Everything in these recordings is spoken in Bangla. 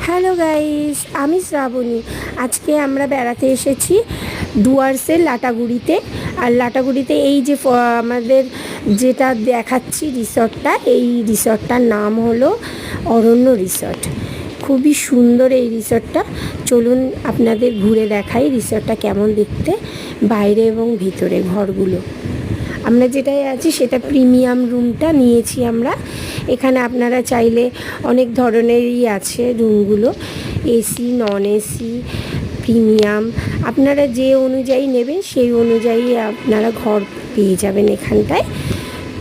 হ্যালো গাইস, আমি শ্রাবণী। আজকে আমরা বেড়াতে এসেছি ডুয়ার্সের লাটাগুড়িতে। আর লাটাগুড়িতে এই যে আমাদের যেটা দেখাচ্ছি রিসর্টটা, এই রিসর্টটার নাম হলো অরণ্য রিসর্ট। খুবই সুন্দর এই রিসর্টটা। চলুন আপনাদের ঘুরে দেখাই রিসর্টটা কেমন দেখতে, বাইরে এবং ভিতরে ঘরগুলো। আমরা যেটাই আছি সেটা প্রিমিয়াম রুমটা নিয়েছি আমরা। এখানে আপনারা চাইলে অনেক ধরনেরই আছে রুমগুলো, এসি, নন এসি, প্রিমিয়াম। আপনারা যে অনুযায়ী নেবেন সেই অনুযায়ী আপনারা ঘর পেয়ে যাবেন এখানটায়।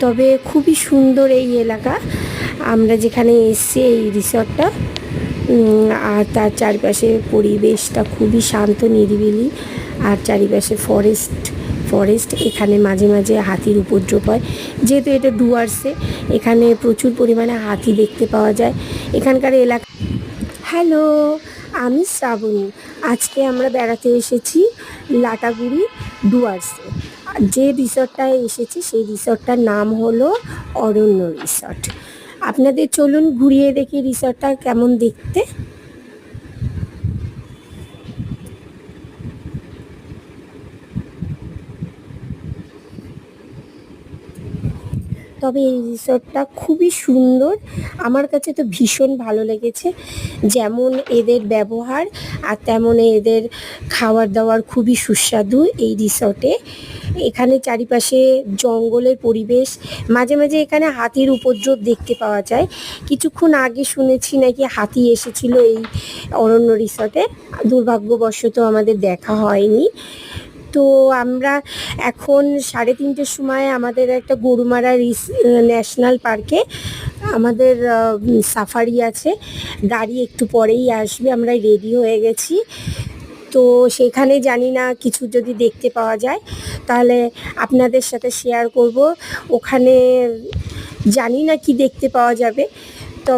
তবে খুবই সুন্দর এই এলাকা, আমরা যেখানে এসছি এই রিসর্টটা। আর তার চারপাশে পরিবেশটা খুবই শান্ত নিরিবিলি, আর চারিপাশে ফরেস্ট। এখানে মাঝে মাঝে হাতির উপদ্রব হয়, যেহেতু এটা ডুয়ার্সে, এখানে প্রচুর পরিমাণে হাতি দেখতে পাওয়া যায় এখানকার এলাকা। হ্যালো, আমি শ্রাবণী। আজকে আমরা বেড়াতে এসেছি লাটাগুড়ি ডুয়ার্সে। যে রিসর্টটায় এসেছি সেই রিসর্টটার নাম হলো অরণ্য রিসর্ট। আপনাদের চলুন ঘুরিয়ে দেখি রিসর্টটা কেমন দেখতে। তবে এই রিসর্টটা খুবই সুন্দর, আমার কাছে তো ভীষণ ভালো লেগেছে। যেমন এদের ব্যবহার আর তেমন এদের খাবার দাবার খুবই সুস্বাদু এই রিসর্টে। এখানে চারিপাশে জঙ্গলের পরিবেশ, মাঝে মাঝে এখানে হাতির উপদ্রব দেখতে পাওয়া যায়। কিছুক্ষণ আগে শুনেছি নাকি হাতি এসেছিল এই অরণ্য রিসর্টে, দুর্ভাগ্যবশত আমাদের দেখা হয়নি। তো আমরা এখন 3:30-র সময় আমাদের একটা গরুমারা ন্যাশনাল পার্কে আমাদের সাফারি আছে। গাড়ি একটু পরেই আসবে, আমরা রেডি হয়ে গেছি। তো সেখানে জানি না কিছু যদি দেখতে পাওয়া যায় তাহলে আপনাদের সাথে শেয়ার করব। ওখানে জানি না কি দেখতে পাওয়া যাবে,